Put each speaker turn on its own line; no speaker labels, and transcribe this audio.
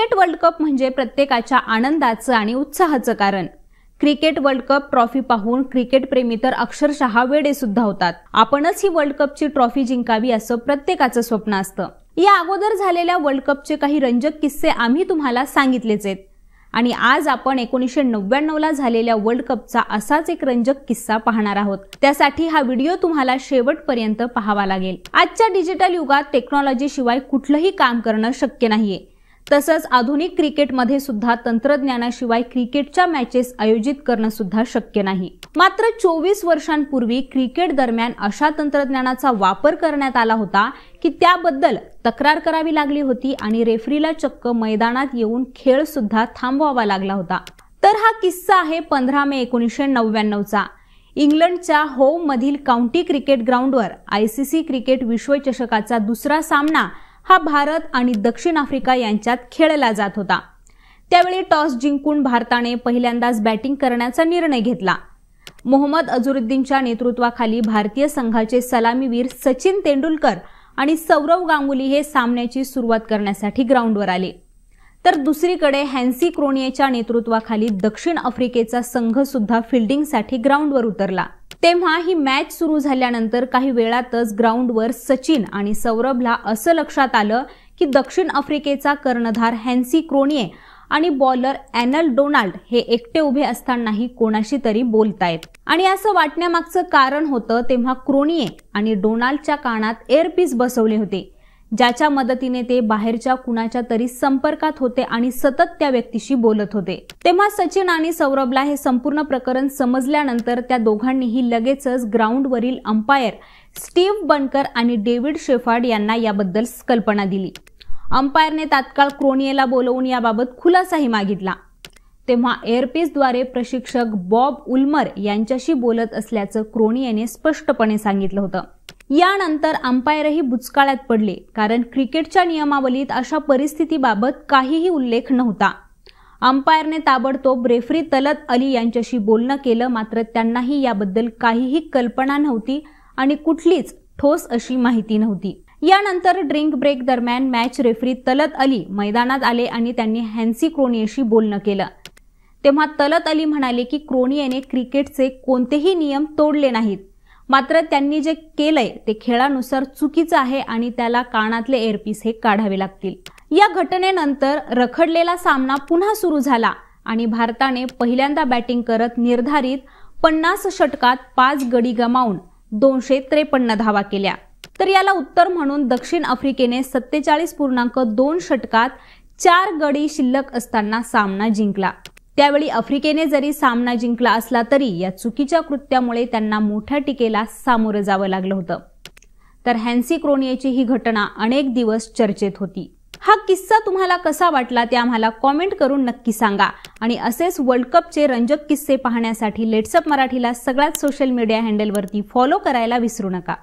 Cricket world cup म्हणजे प्रत्येकाच्या आनंदाचं आणि उत्साहाचं कारण। क्रिकेट वर्ल्ड कप ट्रॉफी पाहून क्रिकेट प्रेमी तर अक्षरशः वेडे सुद्धा होतात। आपणच ही वर्ल्ड कपची ट्रॉफी जिंकावी असं प्रत्येकाचं स्वप्न असतं। या अगोदर झालेल्या वर्ल्ड कपचे काही रंजक किस्से आम्ही तुम्हाला सांगितलेच आहेत आणि आज आपण 1999 ला झालेल्या वर्ल्ड कपचा असाच एक रंजक किस्सा पाहणार आहोत। त्यासाठी हा व्हिडिओ तुम्हाला शेवटपर्यंत पाहावा लागेल। आजच्या डिजिटल युगात टेक्नॉलॉजी शिवाय कुठलंही काम करणं शक्य नाहीये। तसंच आधुनिक क्रिकेटमध्ये सुद्धा तंत्रज्ञानाशिवाय क्रिकेटच्या मॅचेस आयोजित करणं सुद्धा शक्य नाही। मात्र 24 वर्षांपूर्वी क्रिकेट दरम्यान अशा तंत्रज्ञानाचा वापर करण्यात आला होता की त्याबद्दल तक्रार करावी लागली होती आणि रेफरीला चक्क मैदानात येऊन खेळ सुद्धा थांबवावा लागला होता। तर हा किस्सा आहे 15 मे 1999 चा। इंग्लंडच्या होम मधील काउंटी क्रिकेट ग्राउंडवर आयसीसी क्रिकेट विश्वचषकाचा दुसरा सामना हा भारत आणि दक्षिण आफ्रिका यांच्यात खेळला जात होता। त्यावेळी टॉस जिंकून भारताने पहिल्यांदाच बॅटिंग करण्याचा निर्णय घेतला। मोहम्मद अझरुद्दीनच्या नेतृत्वाखाली भारतीय संघाचे सलामीवीर सचिन तेंडुलकर आणि सौरव गांगुली हे सामन्याची सुरुवात करण्यासाठी ग्राउंडवर आले। तर दुसरीकडे हॅन्सी क्रोनियेच्या नेतृत्वाखाली दक्षिण आफ्रिकेचा संघ सुद्धा फिल्डिंगसाठी ग्राउंडवर उतरला। तेव्हा ही मॅच सुरू झाल्यानंतर काही वेळातच ग्राउंडवर सचिन आणि सौरभला असं लक्षात आलं की दक्षिण आफ्रिकेचा कर्णधार हॅन्सी क्रोनिये आणि बॉलर ॲनल डोनाल्ड हे एकटे उभे असतानाही कोणाशी तरी बोलतायत आणि असं वाटण्यामागचं कारण होतं तेव्हा क्रोनिये आणि डोनाल्डच्या कानात एअरपीस बसवले होते, ज्याच्या मदतीने ते बाहेरच्या कुणाच्या तरी संपर्कात होते आणि सतत त्या व्यक्तीशी बोलत होते। तेव्हा सचिन आणि सौरभला हे संपूर्ण प्रकरण समजल्यानंतर त्या दोघांनीही लगेचच ग्राउंडवरील अंपायर स्टीव्ह बनकर आणि डेव्हिड शेफार्ड यांना याबद्दल कल्पना दिली। अंपायरने तात्काळ क्रोनियेला बोलवून याबाबत खुलासाही मागितला। तेव्हा एअरपीसद्वारे प्रशिक्षक बॉब उल्मर यांच्याशी बोलत असल्याचं क्रोनियेने स्पष्टपणे सांगितलं होतं। यानंतर अंपायरही बुचकाळ्यात पडले, कारण क्रिकेटच्या नियमावलीत अशा परिस्थितीबाबत काहीही उल्लेख नव्हता। अंपायरने ताबडतोब रेफरी तलत अली यांच्याशी बोलणं केलं, मात्र त्यांनाही याबद्दल काहीही कल्पना नव्हती आणि कुठलीच ठोस अशी माहिती नव्हती। यानंतर ड्रिंक ब्रेक दरम्यान मॅच रेफरी तलत अली मैदानात आले आणि त्यांनी हॅन्सी क्रोनियेशी बोलणं केलं। तेव्हा तलत अली म्हणाले की क्रोनियेने क्रिकेटचे कोणतेही नियम तोडले नाहीत, मात्र त्यांनी जे केलंय ते खेळानुसार चुकीचं आहे आणि त्याला कानातले एअरपीस हे काढावे लागतील। या घटनेनंतर रखडलेला सामना पुन्हा सुरू झाला आणि भारताने पहिल्यांदा बॅटिंग करत निर्धारित 50 षटकात 5 गडी गमावून 253 धावा केल्या। तर याला उत्तर म्हणून दक्षिण आफ्रिकेने 47.2 षटकात 4 गडी शिल्लक असताना सामना जिंकला। त्यावेळी आफ्रिकेने जरी सामना जिंकला असला तरी या चुकीच्या कृत्यामुळे त्यांना मोठ्या टीकेला सामोरं जावं लागलं होतं। तर हॅन्सी क्रोनियेची ही घटना अनेक दिवस चर्चेत होती। हा किस्सा तुम्हाला कसा वाटला ते आम्हाला कॉमेंट करून नक्की सांगा आणि असेच वर्ल्ड कपचे रंजक किस्से पाहण्यासाठी लेट्सअप मराठीला सगळ्याच सोशल मीडिया हँडलवरती फॉलो करायला विसरू नका।